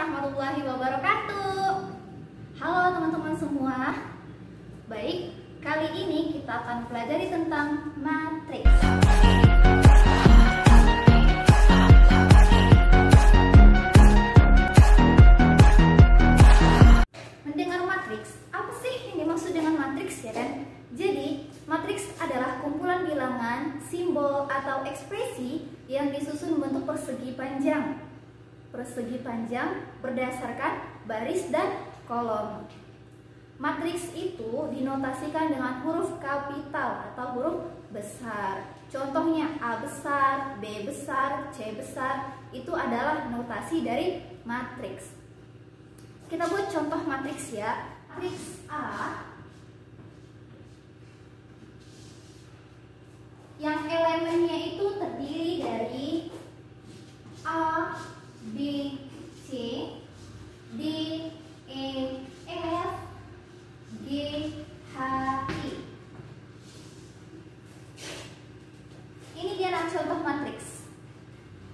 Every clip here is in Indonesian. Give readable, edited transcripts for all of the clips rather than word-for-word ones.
warahmatullahi wabarakatuh. Halo teman-teman semua. Baik, kali ini kita akan pelajari tentang matriks. Mendengar matriks, apa sih yang dimaksud dengan matriks ya kan? Jadi, matriks adalah kumpulan bilangan, simbol, atau ekspresi yang disusun membentuk persegi panjang. Persegi panjang berdasarkan baris dan kolom. Matriks itu dinotasikan dengan huruf kapital atau huruf besar. Contohnya A besar, B besar, C besar. Itu adalah notasi dari matriks. Kita buat contoh matriks ya. Matriks A yang elemennya itu terdiri dari A, B, C, D, E, F, G, H, I. Ini dia contoh matriks.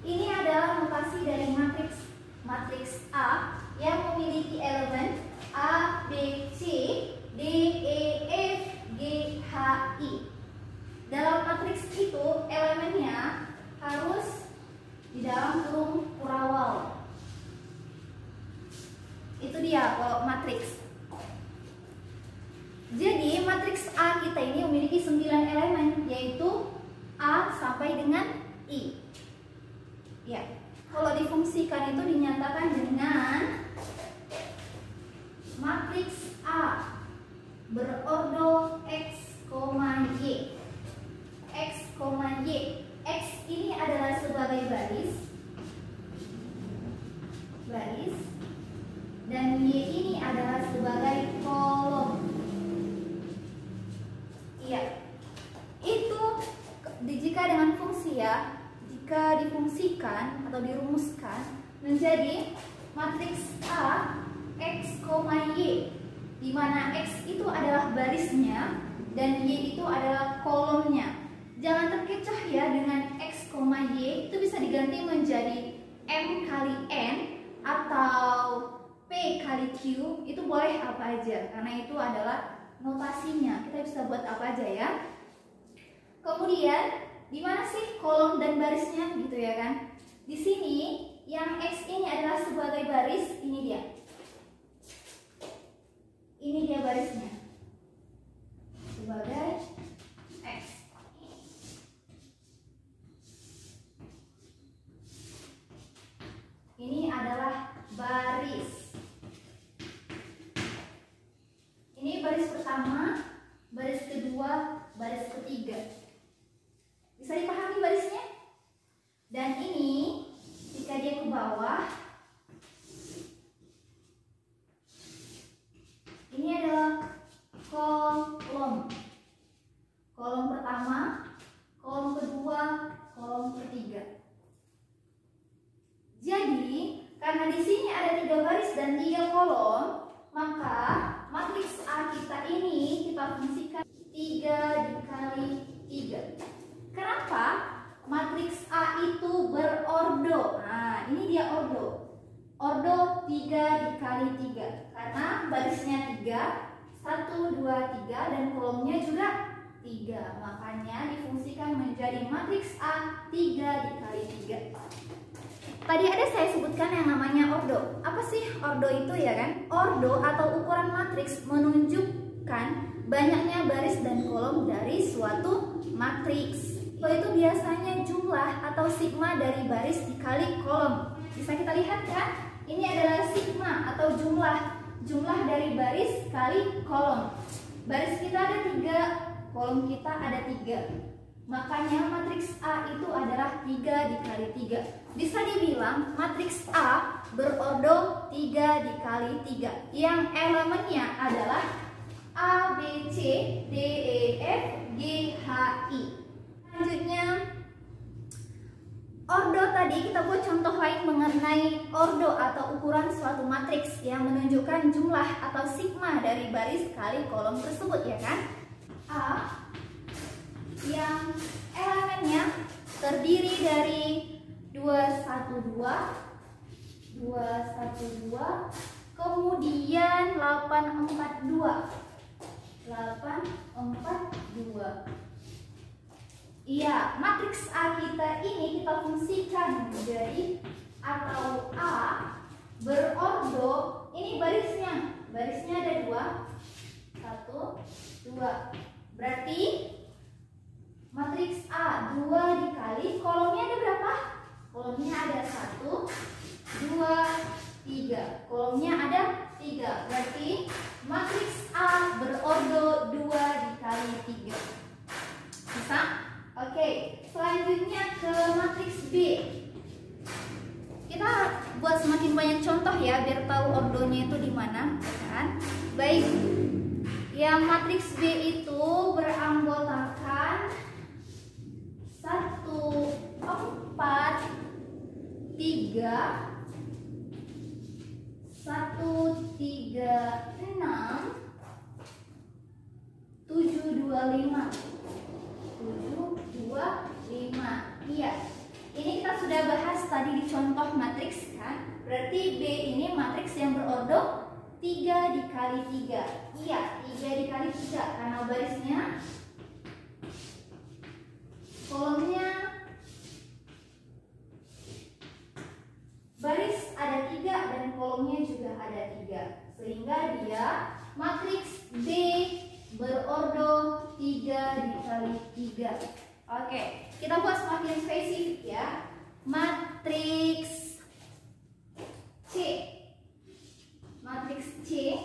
Ini adalah notasi dari matriks. Matriks A yang memiliki elemen A, B, C, D, E, F, G, H, I. Dalam matriks itu elemennya harus di dalam kurung kurawal. Itu dia kalau matriks. Jadi matriks A kita ini memiliki 9 elemen, yaitu A sampai dengan I. Ya, kalau difungsikan itu dinyatakan dengan matriks A berordo X, Y. X, Y. X ini adalah sebagai baris, dan Y ini adalah sebagai kolom. Iya, itu jika dengan fungsi ya, jika difungsikan atau dirumuskan menjadi matriks A X, Y, di mana X itu adalah barisnya dan Y itu adalah kolomnya. Jangan terkecoh ya dengan X, Y, itu bisa diganti menjadi M kali N atau P kali Q, itu boleh apa aja karena itu adalah notasinya. Kita bisa buat apa aja ya. Kemudian di mana sih kolom dan barisnya gitu ya kan? Di sini yang X ini adalah sebagai baris, ini dia. Ini dia barisnya. Sebagai X. Ini adalah baris. Ini baris pertama, baris kedua, baris ketiga. Bisa dipahami barisnya? Dan ini jika dia ke bawah, ini adalah kolom. Kolom pertama, kolom kedua, kolom ketiga. Jadi, karena di sini ada 3 baris dan 3 kolom, maka matriks A kita ini kita fungsikan 3 dikali 3. Kenapa? Matriks A itu berordo. Nah, ini dia ordo. Ordo 3 dikali 3. Karena barisnya 3, 1, 2, 3 dan kolomnya juga 3. Makanya difungsikan menjadi matriks A 3 dikali 3. Tadi ada saya sebutkan yang namanya ordo. Apa sih ordo itu ya kan? Ordo atau ukuran matriks menunjukkan banyaknya baris dan kolom dari suatu matriks. Itu biasanya jumlah atau sigma dari baris dikali kolom. Bisa kita lihat kan? Ini adalah sigma atau jumlah dari baris kali kolom. Baris kita ada 3, kolom kita ada 3. Makanya matriks A itu adalah 3 dikali 3. Bisa dibilang matriks A berordo 3 dikali 3 yang elemennya adalah A, B, C, D, E, F, G, H, I. Selanjutnya ordo tadi kita buat contoh lain mengenai ordo atau ukuran suatu matriks yang menunjukkan jumlah atau sigma dari baris kali kolom tersebut ya kan? A yang elemennya terdiri dari 2, 1, 2, 2, 1, 2. Kemudian 8, 4, 2. 8, 4, 2. Iya, matriks A kita ini kita fungsikan menjadi atau A berordo. Ini barisnya ada 2, 1, 2. Berarti matriks A 2 dikali kolomnya ada berapa? Kolomnya ada 1, 2, 3. Kolomnya ada 3. Berarti matriks A berordo 2 dikali 3. Bisa? Oke, selanjutnya ke matriks B. Kita buat semakin banyak contoh ya, biar tahu ordonya itu di mana, kan? Baik. Yang matriks B itu beranggotakan 1, 4, 3, 1, 3, 6, 7, 2, 5. 7, 2, 5. Iya. Ini kita sudah bahas tadi di contoh matriks kan. Berarti B ini matriks yang berordo 3 dikali 3. Iya, 3 dikali 3 karena barisnya kolomnya baris ada 3 dan kolomnya juga ada 3. Sehingga dia matriks B berordo 3 dikali 3. Oke, kita buat semakin spesifik ya. Matriks C. Matriks C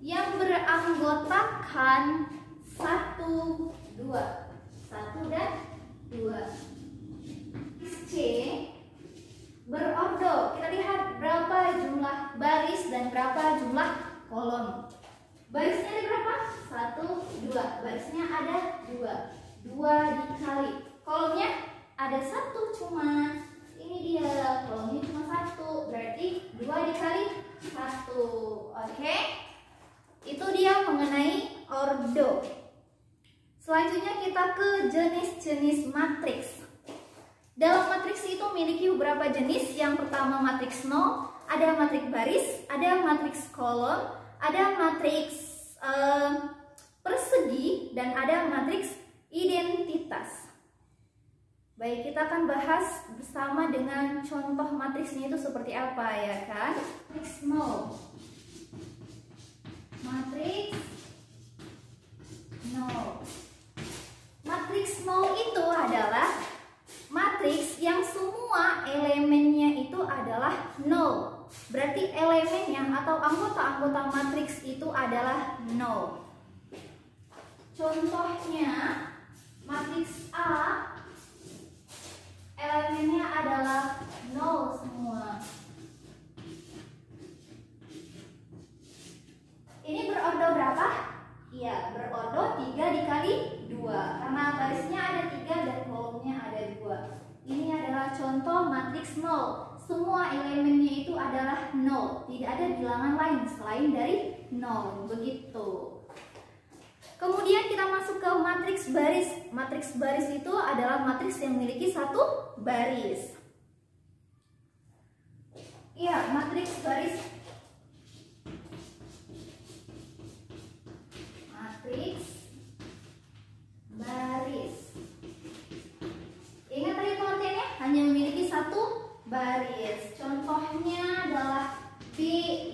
yang beranggotakan 1, 2. 1 dan 2. Matriks C berordo. Kita lihat berapa jumlah baris dan berapa jumlah kolom. Barisnya ada berapa? 1, 2. Barisnya ada 2. 2 dikali kolomnya ada 1 cuma. Ini dia kolomnya cuma 1. Berarti 2 dikali 1. Oke. Itu dia mengenai ordo. Selanjutnya kita ke jenis-jenis matriks. Dalam matriks itu memiliki beberapa jenis. Yang pertama matriks 0, ada matriks baris, ada matriks kolom, ada matriks persegi, dan ada matriks identitas. Baik, kita akan bahas bersama dengan contoh matriksnya itu seperti apa ya kan? Matriks 0. Matriks 0. Matriks 0 itu adalah matriks yang semua elemennya itu adalah 0. Berarti elemennya atau anggota-anggota matriks itu adalah 0. Contohnya matriks A elemennya adalah 0 semua. Ini berordo berapa? Iya, berordo 3 dikali 2. Karena barisnya ada 3 dan kolomnya ada 2. Ini adalah contoh matriks 0. Semua elemennya itu adalah 0. Tidak ada bilangan lain selain dari 0. Begitu. Kemudian kita masuk ke matriks baris. Matriks baris itu adalah matriks yang memiliki 1 baris. Iya, matriks baris. Matriks baris. Ingat tadi pengertiannya? Hanya memiliki 1 baris. Contohnya adalah B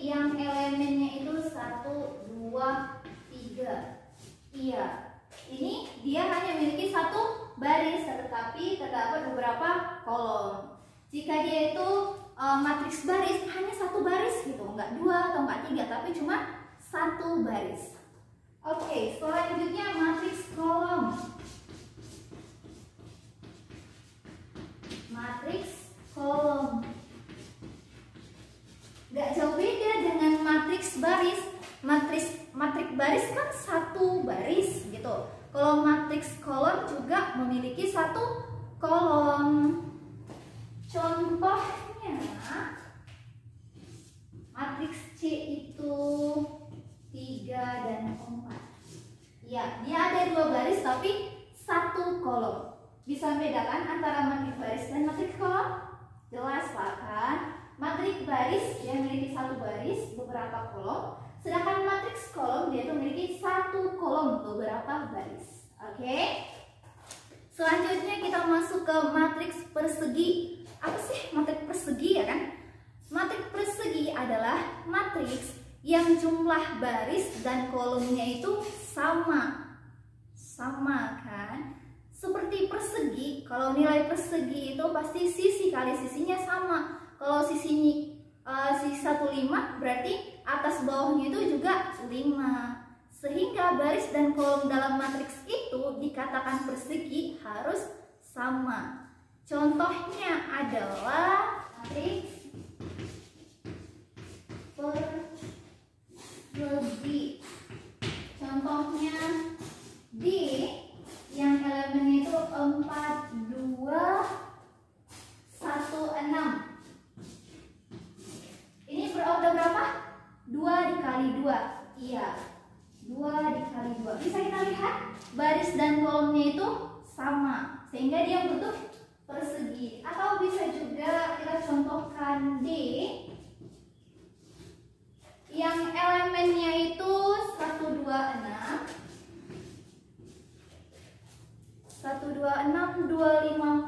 yang elemennya itu 1, 2, 3. Iya, ini dia hanya memiliki 1 baris, tetapi terdapat beberapa kolom. Jika dia itu matriks baris, hanya 1 baris gitu, enggak 2 atau enggak 3, tapi cuma 1 baris. Oke, selanjutnya matriks kolom. Matriks kolom. Gak jauh beda dengan matriks baris. Matriks baris kan 1 baris gitu. Kalau matriks kolom juga memiliki 1 kolom. Contohnya matriks C itu 3 dan 4. Ya, dia ada 2 baris tapi 1 kolom. Bisa membedakan antara matriks baris dan matriks kolom? Jelas lah kan? Matriks beberapa kolom, sedangkan matriks kolom dia itu memiliki satu kolom beberapa baris. Oke. Selanjutnya kita masuk ke matriks persegi. Apa sih matriks persegi ya kan? Matriks persegi adalah matriks yang jumlah baris dan kolomnya itu sama. Sama kan? Seperti persegi, kalau nilai persegi itu pasti sisi kali sisinya sama. Kalau sisi 15 berarti atas bawahnya itu juga 5. Sehingga baris dan kolom dalam matriks itu dikatakan persegi harus sama. Contohnya adalah matriks persegi. Contohnya D yang elemennya itu 4, 2, 1, 6. Ini berorder berapa? 2 dikali 2. Iya, 2 dikali 2. Bisa kita lihat baris dan kolomnya itu sama, sehingga dia bentuk persegi. Atau bisa juga kita contohkan D yang elemennya itu 1, 2, 6. 1, 2, 6, 2, 5, 0,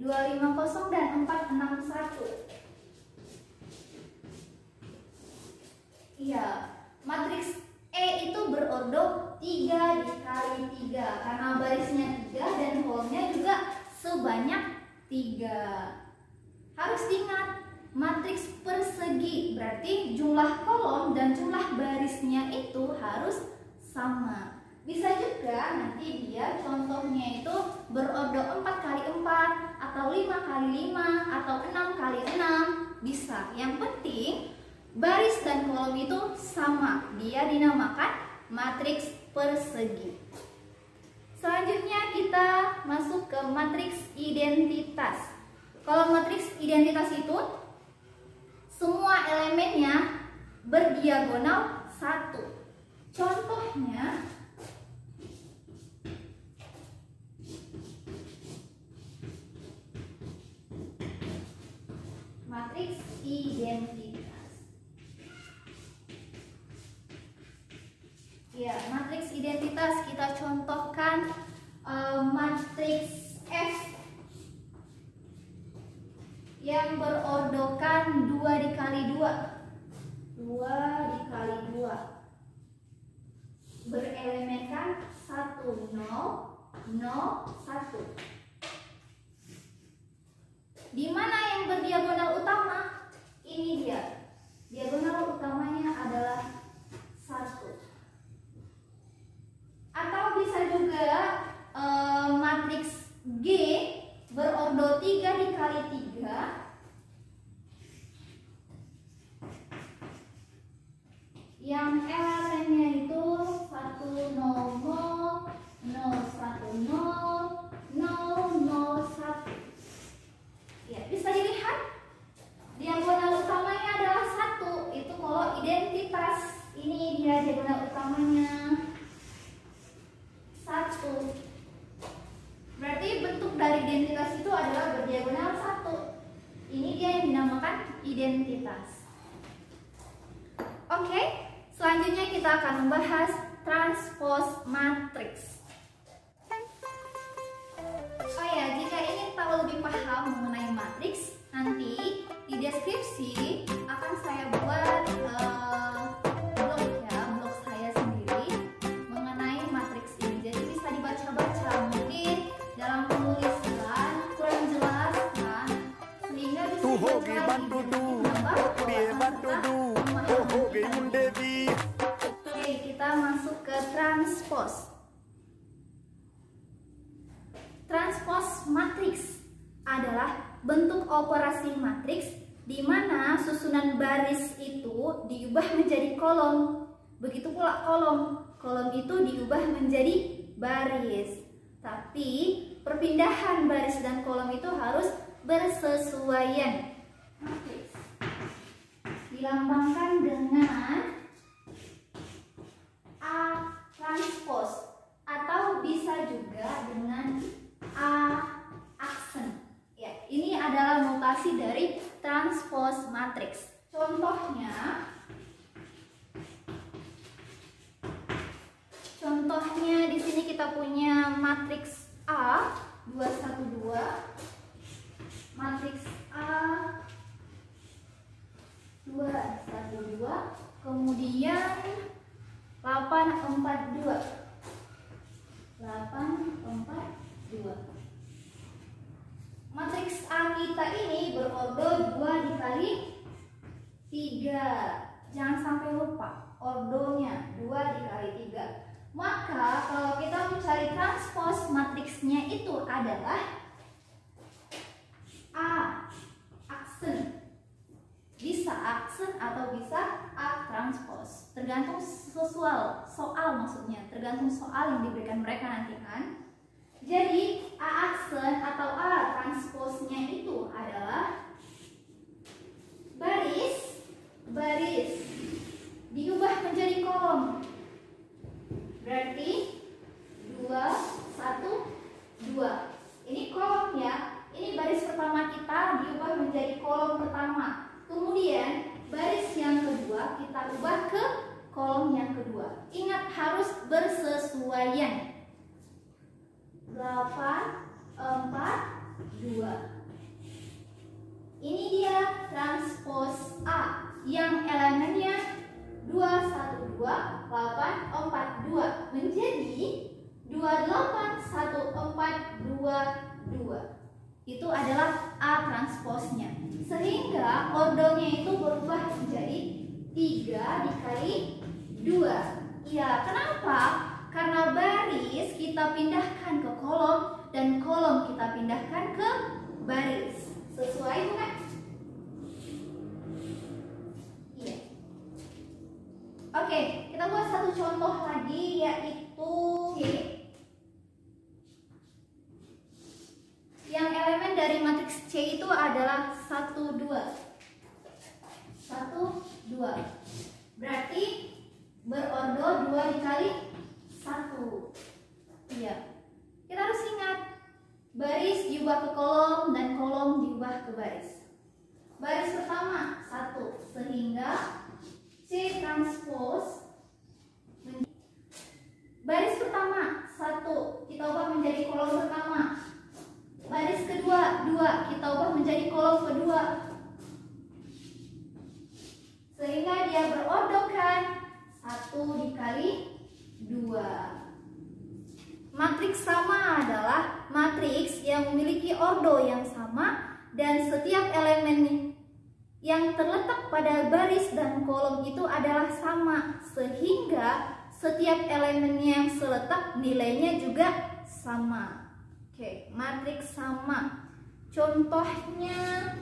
2, 5, 0, dan 4, 6, 1. Iya, matriks E itu berordo 3 dikali 3 karena barisnya 3 dan kolomnya juga sebanyak 3. Harus diingat, matriks persegi berarti jumlah kolom dan jumlah barisnya itu harus sama. Bisa juga nanti dia contohnya itu berordo 4 kali 4 atau 5 kali 5 atau 6 kali 6. Bisa. Yang penting baris dan kolom itu sama. Dia dinamakan matriks persegi. Selanjutnya kita masuk ke matriks identitas. Kalau matriks identitas itu semua elemennya berdiagonal 1. Contohnya matriks identitas. Ya, matriks identitas kita contohkan matriks F yang berordokan 2 dikali 2. 2 dikali 2. Berelemenkan 1, 0, 0, 1. Di mana yang berdiagonal utama? Ini dia. Diagonal utamanya adalah 1. Atau bisa juga matriks G berordo 3 dikali 3 yang elemennya itu 1, 0, 0, 0, 1, 0, 0, 0, 1. Ya, bisa dilihat diagonal utamanya adalah 1. Itu kalau identitas. Ini dia diagonal utamanya 1. Berarti bentuk dari identitas itu adalah berdiagonal 1. Ini dia yang dinamakan identitas. Oke, selanjutnya kita akan membahas transpose matriks. Oh ya, jika ingin tahu lebih paham mengenai matriks, nanti di deskripsi akan saya buat blog saya sendiri mengenai matriks ini. Jadi bisa dibaca-baca, mungkin dalam penulisan kurang jelas kan, sehingga bisa Oke, kita masuk ke transpose. Transpose matriks adalah bentuk operasi matriks di mana susunan baris itu diubah menjadi kolom. Begitu pula kolom. Kolom itu diubah menjadi baris. Tapi perpindahan baris dan kolom itu harus bersesuaian. Matriks dilambangkan dengan A transpose atau bisa juga dengan A aksen. Ya, ini adalah notasi operasi dari transpose matriks. Contohnya di sini kita punya matriks A 212, matriks A 212, kemudian 842. Matriks A kita ini berordo 2 dikali 3. Jangan sampai lupa ordonya 2 dikali 3. Maka kalau kita mencari transpose matriksnya itu adalah A aksen. Bisa aksen atau bisa A transpose. Tergantung soal maksudnya, tergantung soal yang diberikan mereka nanti kan. Jadi A aksen atau A transposnya itu adalah baris diubah menjadi kolom. Berarti 2, 1, 2. Ini kolom ya. Ini baris pertama kita diubah menjadi kolom pertama. Kemudian baris yang kedua kita ubah ke kolom yang kedua. Ingat harus bersesuaian. 8, 4, 2. Ini dia transpose A yang elemennya 2, 1, 2, 8, 4, 2 menjadi 2, 8, 1, 4, 2, 2. Itu adalah A transposnya. Sehingga ordonya itu berubah menjadi 3 dikali 2. Ya, kenapa? Karena baris kita pindahkan ke kolom dan kolom kita pindahkan ke baris. Sesuai bukan? Iya. Oke, kita buat satu contoh lagi yaitu yang elemen dari matriks C itu adalah 1, 2. 1, 2. Berarti berordo 2 dikali 1. Iya. Kita harus ingat baris diubah ke kolom dan kolom diubah ke baris. Baris pertama 1 sehingga C transpose. Baris pertama 1 kita ubah menjadi kolom pertama. Baris kedua 2 kita ubah menjadi kolom kedua. Sehingga dia beroddokan 1 dikali 2. Matriks sama adalah matriks yang memiliki ordo yang sama dan setiap elemen yang terletak pada baris dan kolom itu adalah sama, sehingga setiap elemennya yang seletak nilainya juga sama. Oke, matriks sama. Contohnya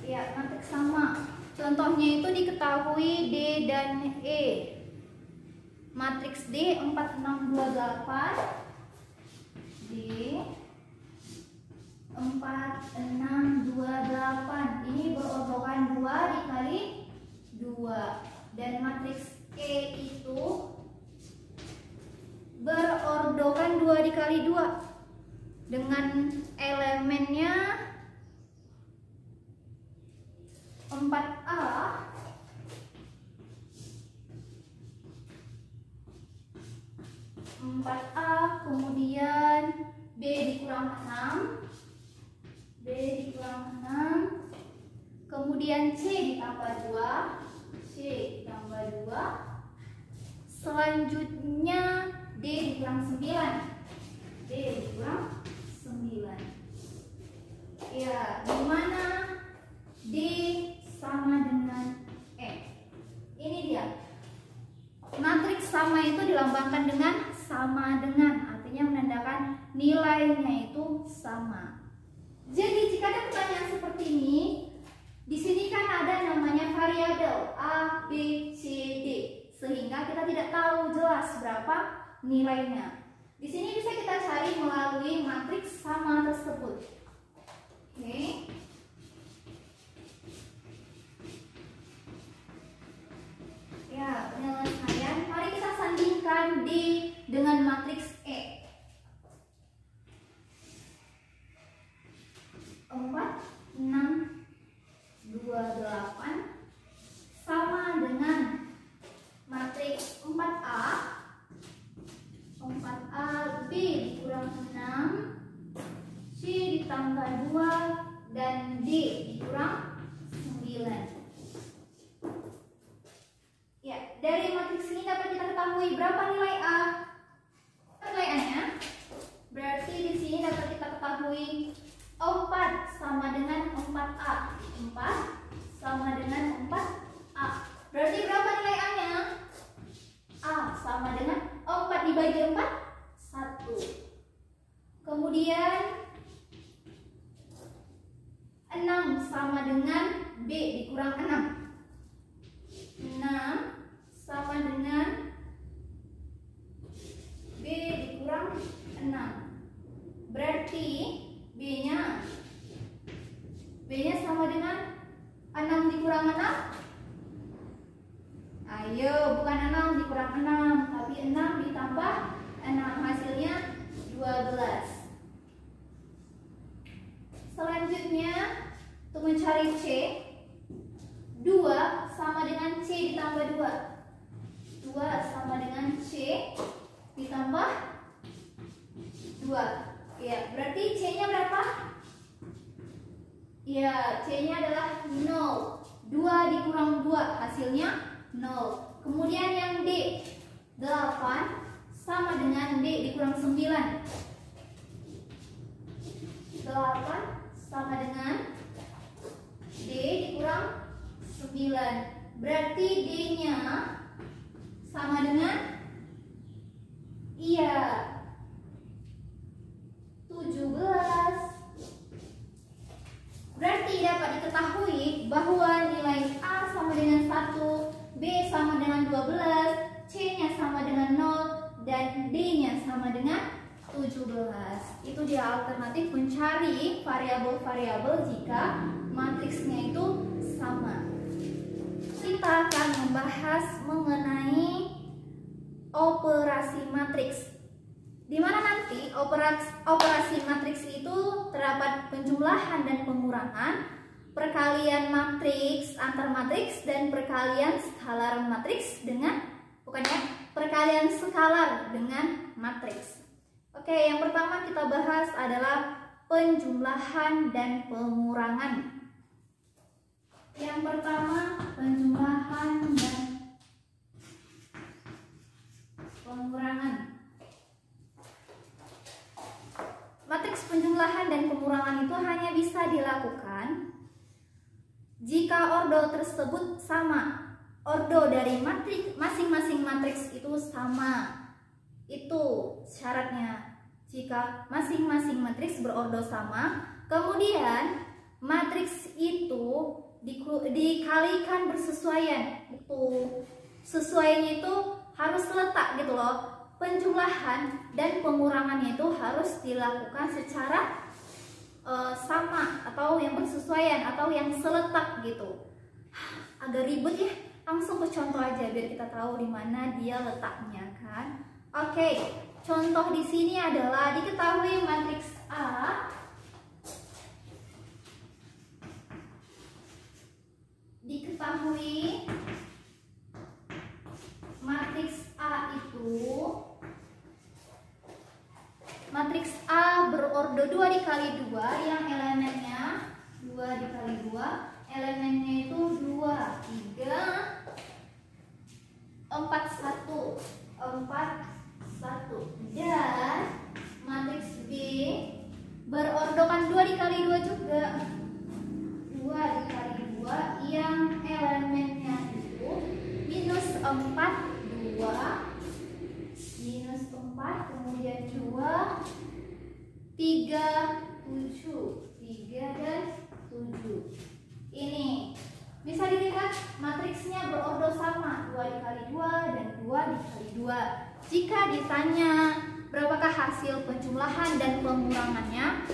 ya, matriks sama. Contohnya itu diketahui D dan E. Matriks D 4, 6, 2, 8. D 4, 6, 2, 8. Ini berordokan 2 dikali 2. Dan matriks E itu berordokan 2 dikali 2 dengan elemennya 4A, 4A, kemudian B dikurang 6, B dikurang 6, kemudian C ditambah 2, C ditambah 2, selanjutnya D dikurang 9, D dikurang 9. Ya, dimana D sama dengan E. Ini dia. Matriks sama itu dilambangkan dengan sama dengan, artinya menandakan nilainya itu sama. Jadi jika ada pertanyaan seperti ini, di sini kan ada namanya variabel A, B, C, D, sehingga kita tidak tahu jelas berapa nilainya. Di sini bisa kita cari melalui matriks sama tersebut. Oke. Ya, penyelesaian D dikurang 9. Ya, dari matriks ini dapat kita ketahui berapa nilai A. Nilai A-nya berarti di sini dapat kita ketahui 4 sama dengan 4A. 4 sama dengan 4A. Berarti berapa nilai A-nya? A sama dengan 4 dibagi 4, 1. Kemudian 6 sama dengan B dikurang 6. 6 sama dengan B dikurang 6. Berarti B-nya sama dengan 6 dikurang 6. Ayo, bukan 6 dikurang 6, tapi 6 ditambah 6, hasilnya 12. Selanjutnya, untuk mencari C, 2 sama dengan C ditambah 2. 2 sama dengan C ditambah 2. Ya, berarti C-nya berapa? Ya, C-nya adalah 0. 2 dikurang 2, hasilnya 0. Kemudian yang D, 8 sama dengan D dikurang 9. 8 sama dengan D dikurang 9. Berarti D-nya sama dengan 17. Berarti dapat diketahui bahwa nilai A sama dengan 1, B sama dengan 12, C-nya sama dengan 0, dan D-nya sama dengan 17. Itu dia alternatif mencari variabel-variabel jika matriksnya itu sama. Kita akan membahas mengenai operasi matriks, di mana nanti operasi matriks itu terdapat penjumlahan dan pengurangan, perkalian matriks antar matriks, dan perkalian skalar matriks dengan perkalian skalar dengan matriks. Oke, yang pertama kita bahas adalah penjumlahan dan pengurangan. Yang pertama, penjumlahan dan pengurangan. Matriks penjumlahan dan pengurangan itu hanya bisa dilakukan jika ordo tersebut sama. Ordo dari masing-masing matriks itu sama. Itu syaratnya. Jika masing-masing matriks berordo sama, kemudian matriks itu dikalikan bersesuaian. Itu sesuainya itu harus letak gitu loh. Penjumlahan dan pengurangannya itu harus dilakukan secara sama, atau yang bersesuaian, atau yang seletak gitu. Agak ribet ya. Langsung ke contoh aja biar kita tahu di mana dia letaknya kan. Oke, contoh di sini adalah diketahui matriks A itu matriks A berordo 2 dikali 2 yang elemennya 2 dikali 2, elemennya itu 2, 3, 4, 1, 4, 1. Dan matriks B berordokan 2 dikali 2 juga, 2 dikali 2 yang elemennya itu minus 4, 2, minus 4, kemudian 2, 3, 7, 3 dan 7. Ini bisa dilihat matriksnya berordo sama, 2 dikali 2 dan 2 dikali 2. Jika ditanya berapakah hasil penjumlahan dan pengurangannya,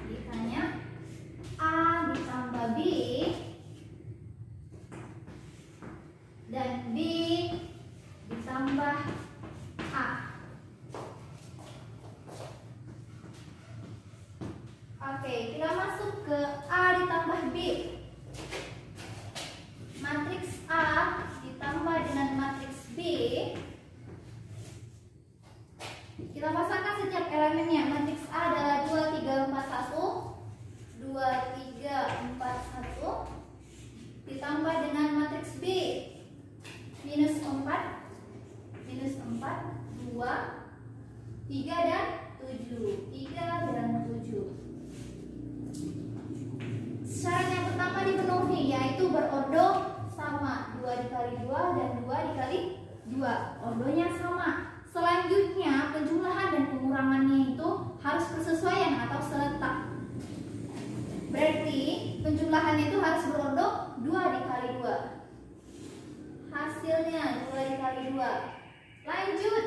ditanya A ditambah B dan B ditambah A. Oke, kita masuk ke A ditambah B. Matriks A ditambah dengan matriks B 341 ditambah dengan matriks B minus 4, 2, 3 dan 7. 3 dan 7. Syarat yang pertama dipenuhi, yaitu berordo sama. 2 dikali 2 dan 2 dikali 2. Ordonya sama. Selanjutnya penjumlahan dan pengurangannya itu harus bersesuaian atau seletak. Berarti penjumlahannya itu harus berordo 2 dikali 2. Hasilnya 2 dikali 2. Lanjut,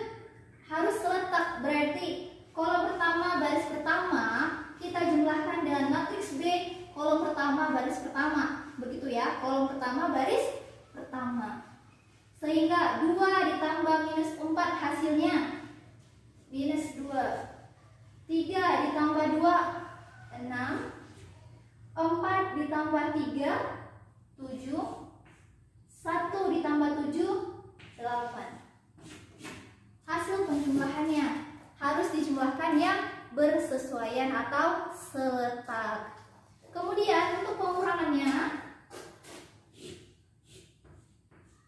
harus seletak. Berarti kolom pertama baris pertama kita jumlahkan dengan matriks B kolom pertama baris pertama. Begitu ya, kolom pertama baris pertama. Sehingga 2 ditambah minus 4 hasilnya minus 2. 3 ditambah 2 6. 4 ditambah 3 7. 1 ditambah 7 8. Hasil penjumlahannya harus dijumlahkan yang bersesuaian atau seletak. Kemudian untuk pengurangannya,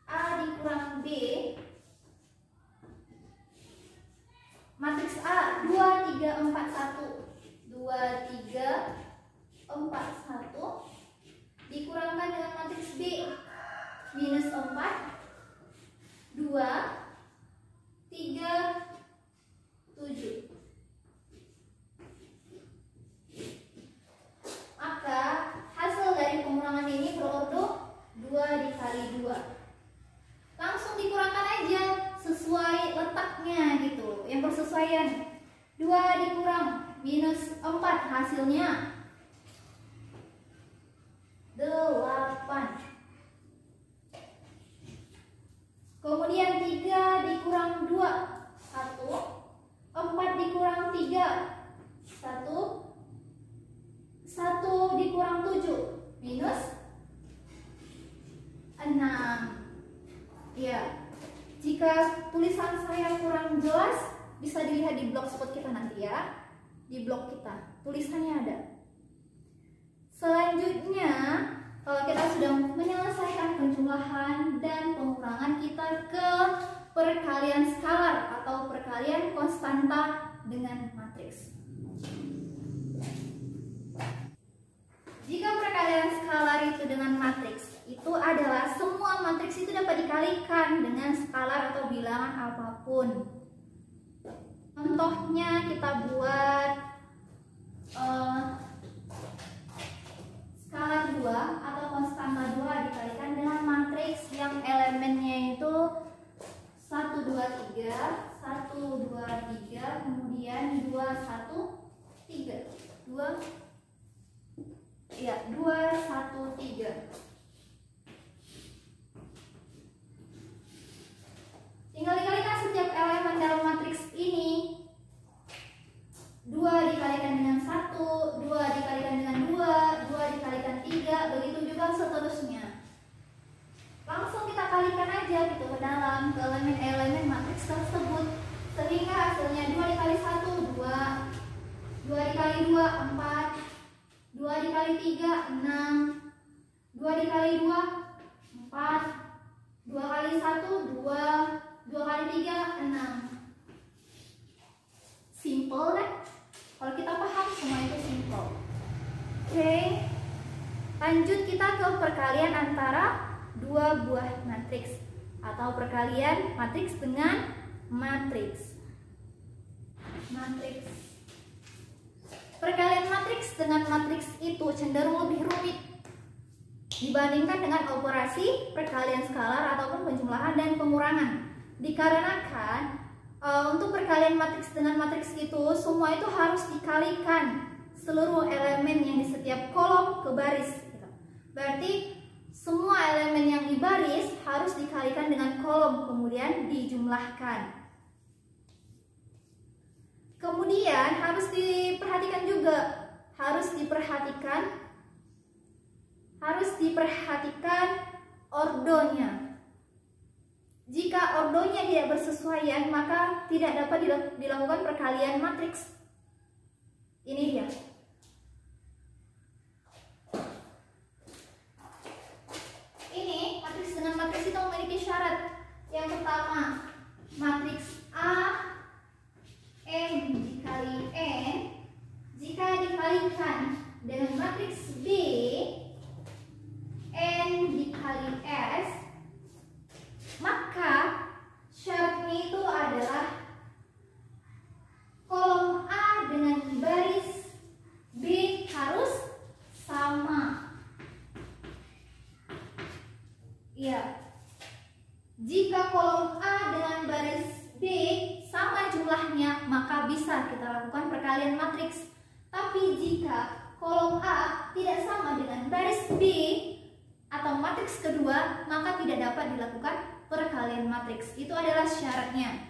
A dikurang B, matriks A 2 3 4 1 2 3 4 1 dikurangkan dengan matriks B minus 4 2 3 7. Maka hasil dari pengurangan ini berordo 2 dikali 2. Langsung dikurangkan aja sesuai letaknya gitu, yang bersesuaian. 2 dikurang minus 4 hasilnya 8. Kemudian 3 dikurang 2 1. 4 dikurang 3 1. 1 dikurang 7 minus 6. Ya, jika tulisan saya kurang jelas bisa dilihat di blogspot kita nanti ya. Di blog kita tulisannya ada. Selanjutnya, kalau kita sudah menyelesaikan penjumlahan dan pengurangan, kita ke perkalian skalar atau perkalian konstanta dengan matriks. Jika perkalian skalar itu dengan matriks, itu adalah semua matriks itu dapat dikalikan dengan skalar atau bilangan apapun. Contohnya kita buat skalar 2 atau konstanta 2 dikalikan dengan matriks yang elemennya itu 1 2 3, 1 2 3, kemudian 2 1 3. 2 1 3. Tinggal dikalikan setiap elemen dalam matriks ini. 2 dikalikan dengan 1, 2 dikalikan dengan 2, 2 dikalikan 3, begitu juga seterusnya. Langsung kita kalikan aja gitu ke dalam, ke elemen-elemen matriks tersebut. Sehingga hasilnya 2 dikali 1, 2, 2 dikali 2, 4, 2 dikali 3, 6, 2 dikali 2, 4, 2 kali 1, 2, 2 kali 3, 6. Simple kan? Kalau kita paham semua itu simple. Oke. Lanjut kita ke perkalian antara dua buah matriks atau perkalian matriks dengan matriks. Perkalian matriks dengan matriks itu cenderung lebih rumit dibandingkan dengan operasi perkalian skalar ataupun penjumlahan dan pengurangan. Dikarenakan untuk perkalian matriks dengan matriks itu semua itu harus dikalikan seluruh elemen yang di setiap kolom ke baris. Berarti semua elemen yang di baris harus dikalikan dengan kolom kemudian dijumlahkan. Kemudian harus diperhatikan ordonya. Jika ordonya tidak bersesuaian, maka tidak dapat dilakukan perkalian matriks. Ini dia. Ya, jika kolom A dengan baris B sama jumlahnya, maka bisa kita lakukan perkalian matriks. Tapi jika kolom A tidak sama dengan baris B atau matriks kedua, maka tidak dapat dilakukan perkalian matriks. Itu adalah syaratnya.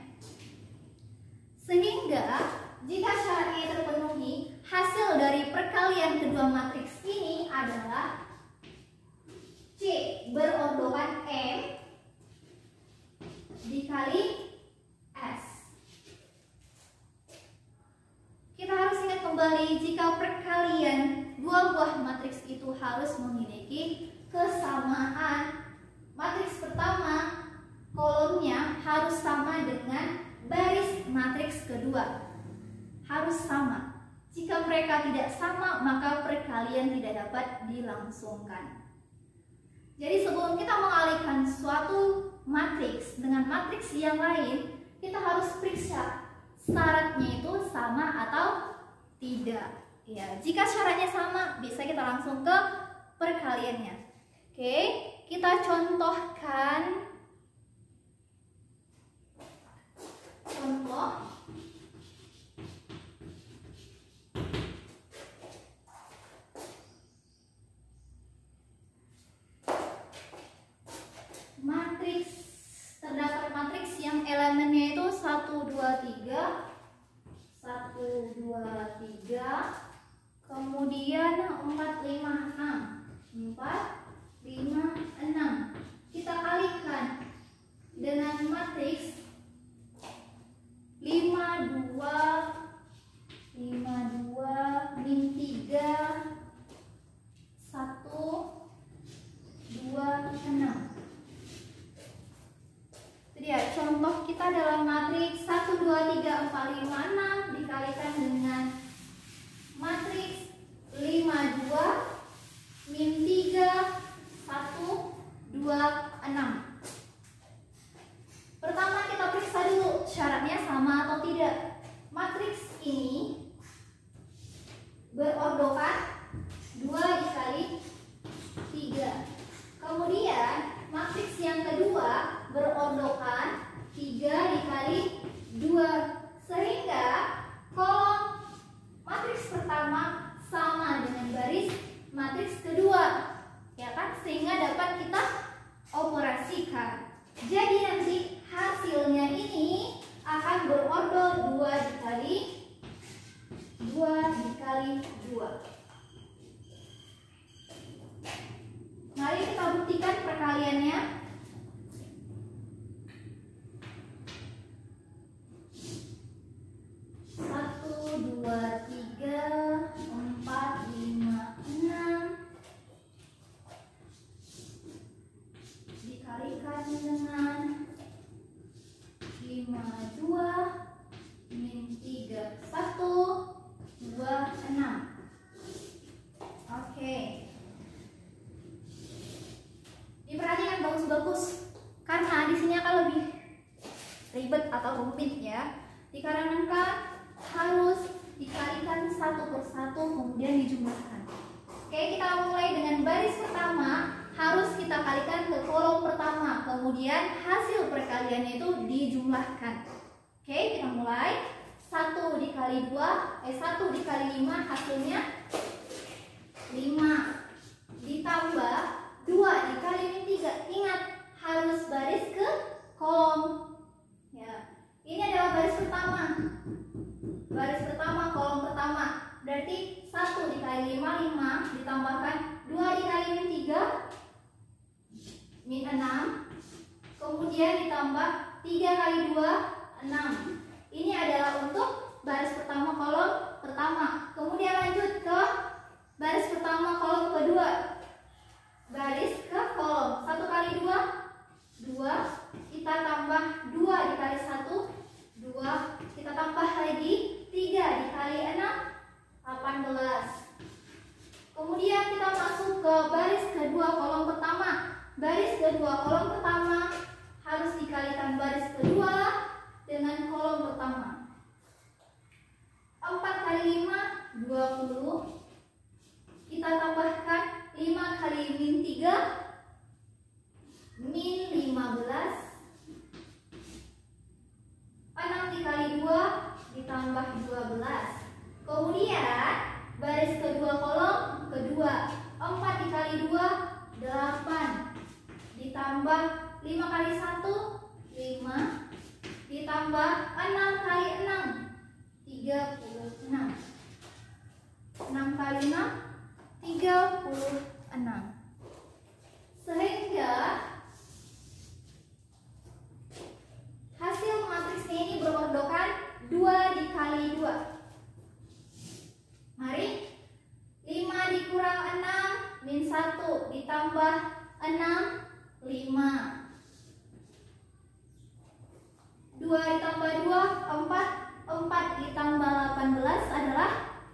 Sehingga jika syaratnya terpenuhi, hasil dari perkalian kedua matriks ini adalah C berordokan M dikali S. Kita harus ingat kembali jika perkalian dua buah matriks itu harus memiliki kesamaan. Matriks pertama kolomnya harus sama dengan baris matriks kedua. Harus sama. Jika mereka tidak sama, maka perkalian tidak dapat dilangsungkan. Jadi sebelum kita mengalihkan suatu matriks dengan matriks yang lain, kita harus periksa syaratnya itu sama atau tidak. Ya, jika syaratnya sama, bisa kita langsung ke perkaliannya. Oke, kita contohkan. Contoh. Terdapat matriks yang elemennya itu 1, 2, 3, 1, 2, 3, kemudian 4, 5, 6, 4, 5, 6. Kita kalikan dengan matriks 5, 2, 5, 2, min 3, 1, 2, 6. Ya, contoh kita dalam matriks 1, 2, 3, 4, 5, 6 dikalikan dengan matriks 5, 2, min 3, 1, 2, 6. Pertama kita periksa dulu syaratnya sama atau tidak. Matriks ini berordokan 2 dikali 3. Kemudian matriks yang kedua berordokan 3 dikali 2, sehingga kolom matriks pertama sama dengan baris matriks kedua, ya kan? Sehingga dapat kita operasikan. Jadi nanti hasilnya ini akan berordol 2 dikali 2. Mari kita buktikan perkaliannya. 1, 2, 3, 4, 5, 6 dikalikan dengan 5, 2, min 3, 1, 2, 6. Oke. Diperhatikan bagus-bagus, karena di sini akan lebih ribet atau rumit ya. Dikarenakan harus dikalikan satu persatu kemudian dijumlahkan. Oke, kita mulai dengan baris pertama, harus kita kalikan ke kolom pertama, kemudian hasil perkaliannya itu dijumlahkan. Oke, kita mulai. 1 dikali 2, 1 dikali 5 hasilnya 5. Ditambah 2 dikali min 3. Ingat, harus baris ke kolom. Ya, ini adalah baris pertama. Baris pertama, kolom pertama. Berarti 1 dikali 5, 5. Ditambahkan 2 dikali min 3, min 6. Kemudian ditambah 3 kali 2, 6. Ini adalah untuk baris pertama, kolom pertama. Kemudian lanjut ke baris pertama, kolom kedua. Baris ke kolom. 1 kali 2, 2. Kita tambah 2 dikali 1, 2. Kita tambah lagi 3 dikali 6, 18. Kemudian kita masuk ke baris kedua, kolom pertama. Baris kedua, kolom pertama harus dikalikan baris kedua dengan kolom pertama. 4 kali 5, 20. Kita tambahkan 5 kali min 3, dikali 2, 8. Ditambah 5 kali 1, 5. Ditambah 6 kali 6, 36. 6 kali 6, 36. Sehingga hasil matriksnya ini berordokan 2 dikali 2. Mari 5 dikurang 6 min 1 ditambah 6, 5. 2 ditambah 2, 4. 4 ditambah 18 adalah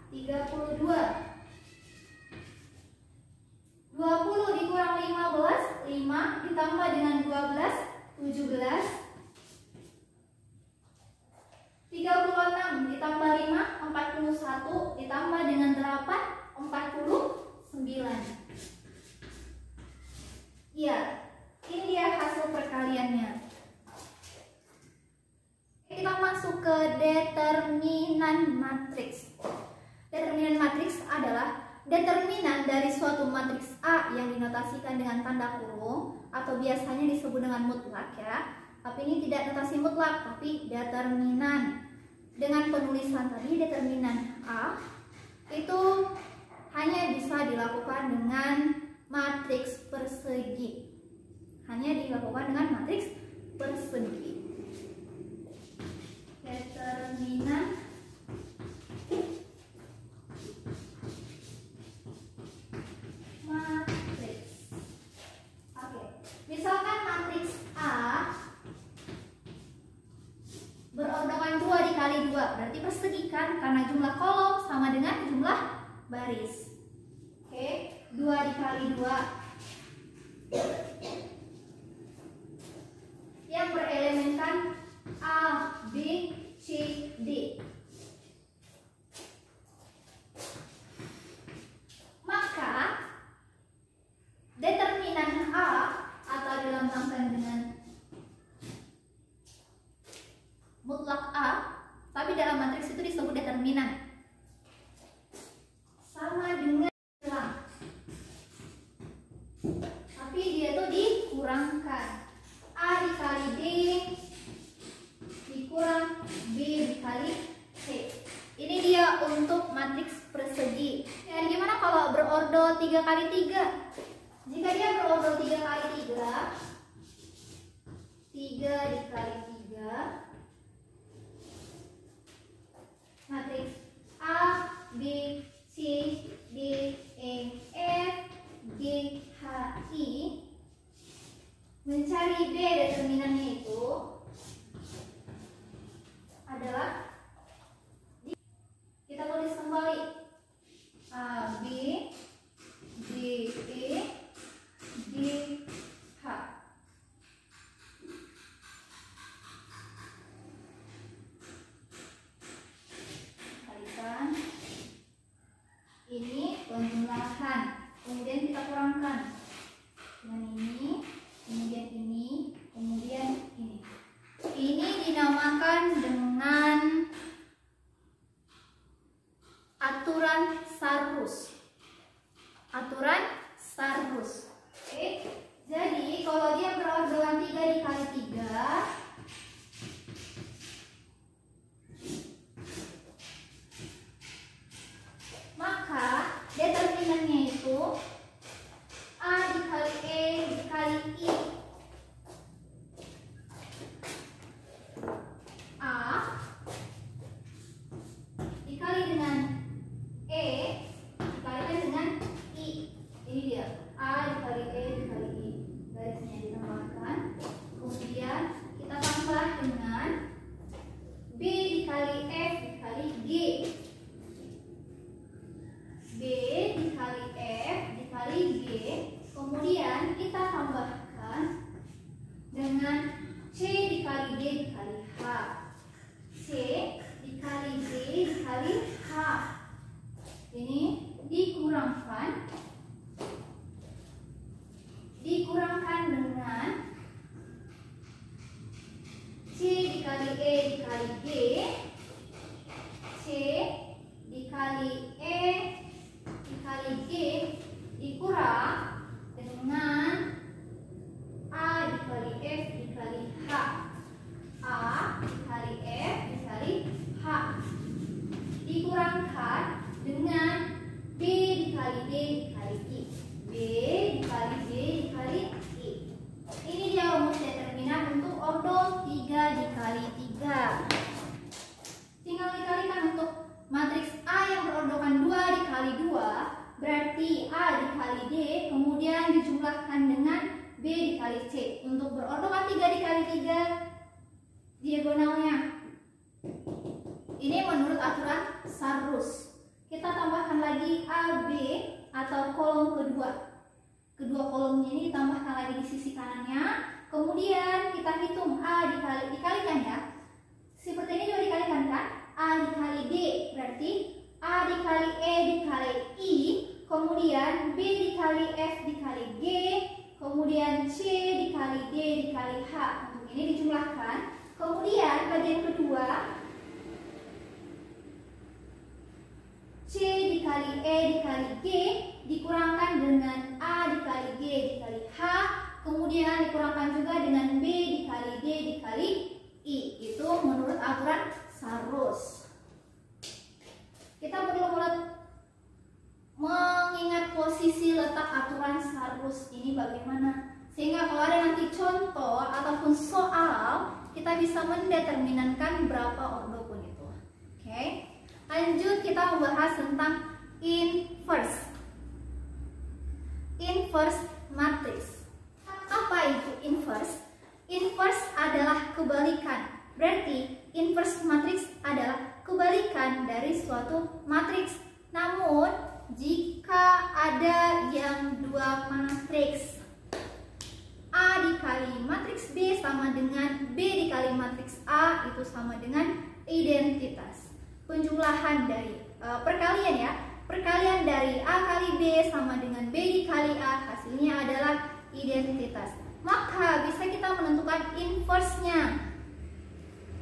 32. 20 dikurang 15, 5 ditambah dengan 12, 17. 36 ditambah 5, 41 ditambah dengan 8, 49. Iya, ini dia hasil perkaliannya. Kita masuk ke determinan matriks. Determinan matriks adalah determinan dari suatu matriks A yang dinotasikan dengan tanda kurung atau biasanya disebut dengan mutlak ya. Tapi ini tidak notasi mutlak, tapi determinan. Dengan penulisan tadi determinan A itu hanya bisa dilakukan dengan matriks persegi. Hanya dilakukan dengan matriks persegi. Determinan matriks. Oke. Misalkan matriks A berordokan 2 dikali 2, berarti persegi kan karena jumlah kolom sama dengan jumlah baris. Oke, 2 dikali 2 yang berelemenkan A, B, C, D. Maka determinan A atau dilambangkan dengan mutlak A, tapi dalam matriks itu disebut determinan. Sama dengan hilang. Tapi dia tuh dikurangkan. A dikali D dikurang B dikali C. Ini dia untuk matriks persegi. Ya, gimana kalau berordo 3 kali 3? Jika dia berordo 3 kali 3, 3 dikali 3, matriks A, B, C, D, E, F, G, H, I. Mencari B determinannya itu adalah kita tulis kembali A, B, D, E, G, H. Kalikan. Ini pemulahan. Kemudian kita kurangkan dengan ini, kemudian ini, kemudian ini. Ini dinamakan dengan aturan Sarrus. Aturan Sarrus. Oke. Jadi kalau dia berordokan 3 dikali 3, maka determinannya itu A dikali E dikali I. A dikali dengan E dikalikan dengan I. Ini dia. A dikali E dikali I. Garisnya ditambahkan. Kemudian kita tambah dengan B dikali F dikali G. B dikali F dikali G. Kemudian kita tambahkan dengan C dikali D dikali H. C dikali D dikali H. Ini dikurangkan dengan C dikali E dikali G. C dikali E dikali G dikurang B dikali C. Untuk berordokan 3 dikali 3 diagonalnya. Ini menurut aturan Sarrus. Kita tambahkan lagi AB atau kolom kedua. Kedua kolomnya ini ditambahkan lagi di sisi kanannya. Kemudian kita hitung A dikalikan ya. Seperti ini juga dikalikan kan? A dikali D berarti A dikali E dikali I. Kemudian B dikali F dikali G. Kemudian C dikali D dikali H. Untuk ini dijumlahkan. Kemudian bagian kedua C dikali E dikali G dikurangkan dengan A dikali G dikali H. Kemudian dikurangkan juga dengan B dikali D dikali I. Itu menurut aturan Sarrus. Kita perlu mengingat posisi letak aturan Sarrus ini bagaimana, sehingga kalau ada nanti contoh ataupun soal kita bisa mendeterminankan berapa ordo pun itu. Oke. Lanjut kita membahas tentang inverse. Inverse matrix. Apa itu inverse? Inverse adalah kebalikan. Berarti inverse matrix adalah kebalikan dari suatu matriks. Namun jika ada yang dua matriks, A dikali matriks B sama dengan B dikali matriks A, itu sama dengan identitas. Penjumlahan dari perkalian ya. Perkalian dari A kali B sama dengan B dikali A, hasilnya adalah identitas. Maka bisa kita menentukan inverse-nya.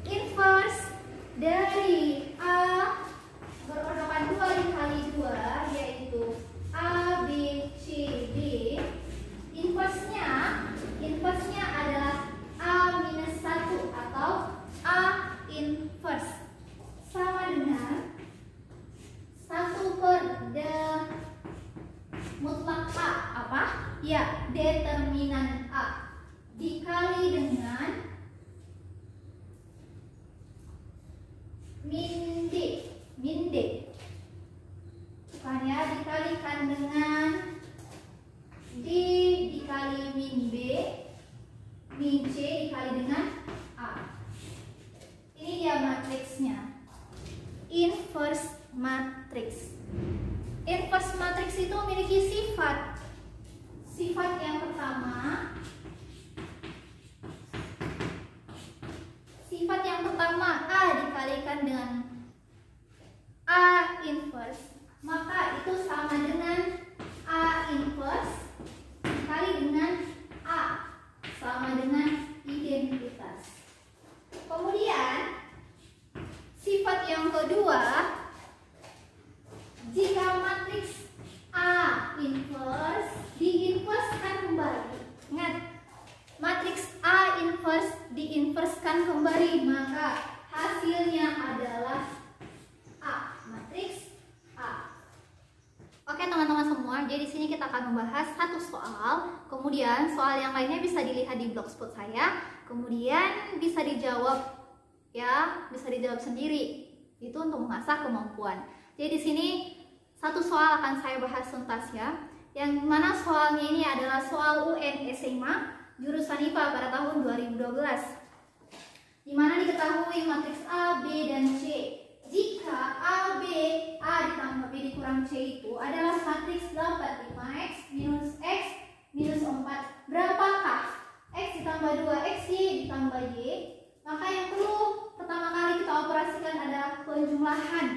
Inverse dari A berordokan 2 dikali 2 yaitu A, B, C, D. Inverse-nya adalah A minus 1 atau A inverse sama dengan 1 per mutlak A. Apa? Ya, determinan A dikali dengan min D. Bukan ya, dikalikan dengan D dikali min B, min C dikali dengan A. Ini dia matriksnya. Inverse matrix. Inverse matrix itu memiliki sifat. Sifat yang pertama, A dikalikan dengan A inverse, maka itu sama dengan A inverse dikali dengan A, sama dengan identitas. Kemudian sifat yang kedua, jika matriks A inverse diinverskan kembali. Ingat, matriks A inverse diinverskan kembali, maka hasilnya adalah A, matriks A. Oke teman-teman semua, jadi di sini kita akan membahas satu soal. Kemudian soal yang lainnya bisa dilihat di blogspot saya. Kemudian bisa dijawab ya, bisa dijawab sendiri. Itu untuk mengasah kemampuan. Jadi di sini satu soal akan saya bahas tuntas ya. Yang mana soalnya ini adalah soal UN SMA jurusan IPA pada tahun 2012. Di mana diketahui matriks A, B, dan C. Jika A, B, A ditambah B dikurang C itu adalah matriks dapat 5x minus x minus 4. Berapakah x ditambah 2x, y ditambah y? Maka yang perlu pertama kali kita operasikan adalah penjumlahan.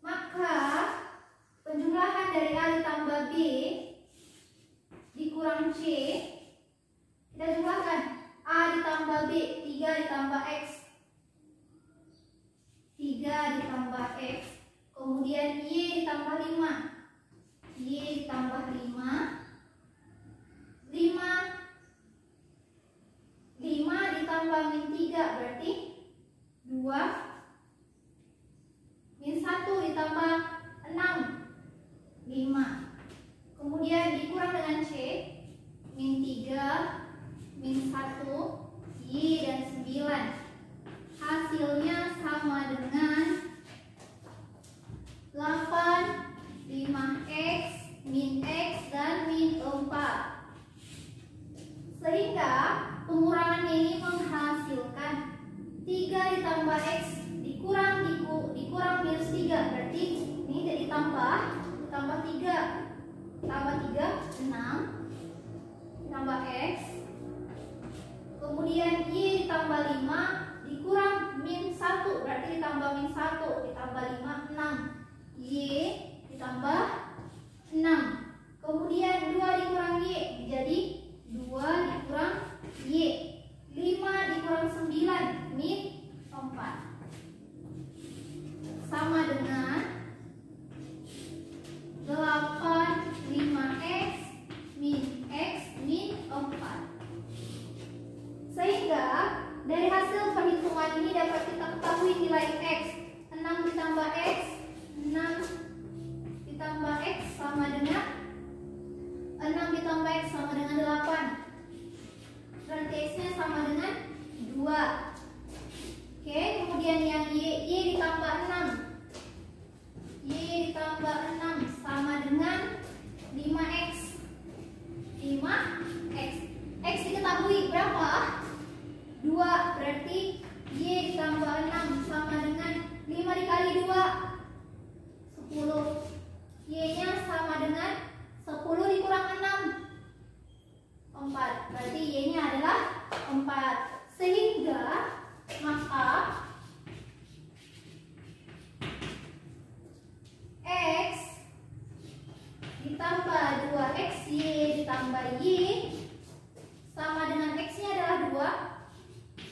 Maka penjumlahan dari A ditambah B dikurang C, kita jumlahkan. A ditambah B, 3 ditambah X, 3 ditambah X. Kemudian Y ditambah 5, Y ditambah 5, 5 ditambah min 3 berarti 2, min 1 ditambah 6, 5. Kemudian dikurang dengan C, min 3, min 1, Y dan 9. Hasilnya sama dengan 8, 5x, min x, dan min 4. ditambah X dikurang minus 3. Berarti ini jadi tambah 3. Tambah 3, 6. Ditambah X. Kemudian Y ditambah 5 dikurang min 1. Berarti ditambah min 1. Ditambah 5, 6. Y ditambah 6. Kemudian 2 dikurang Y jadi 2 dikurang Y. 5 dikurang 9 min 4 sama dengan 8 5x min x min 4. Sehingga dari hasil perhitungan ini dapat kita ketahui nilai x. 6 ditambah x, 6 ditambah x sama dengan 6 ditambah x sama dengan 8. Berarti x-nya sama dengan 2. Oke, kemudian yang y ditambah 6. Y ditambah 6 sama dengan 5x. 5x. X diketahui berapa? 2. Berarti y ditambah 6 sama dengan 5 dikali 2 10. Y-nya sama dengan 10 dikurang 6 4. Berarti Y-nya adalah 4. Sehingga maka X ditambah 2X Y ditambah Y sama dengan X-nya adalah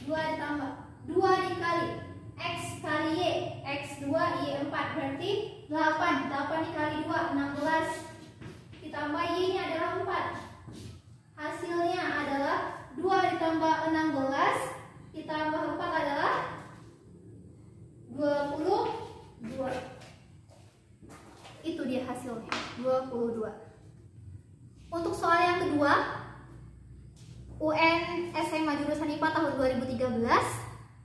2. 2 ditambah 2 dikali X kali Y, X 2 Y 4. Berarti 8. 8 dikali 2 16 ditambah Y-nya adalah 4. Hasilnya adalah 2 ditambah 16 ditambah 4 adalah 22. Itu dia hasilnya, 22. Untuk soal yang kedua, UN SMA jurusan IPA tahun 2013,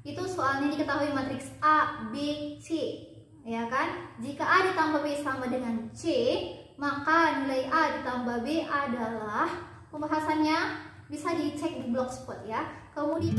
itu soalnya diketahui matriks A, B, C, ya kan? Jika A ditambah B sama dengan C, maka nilai A ditambah B adalah, pembahasannya bisa dicek di blogspot ya. Kemudian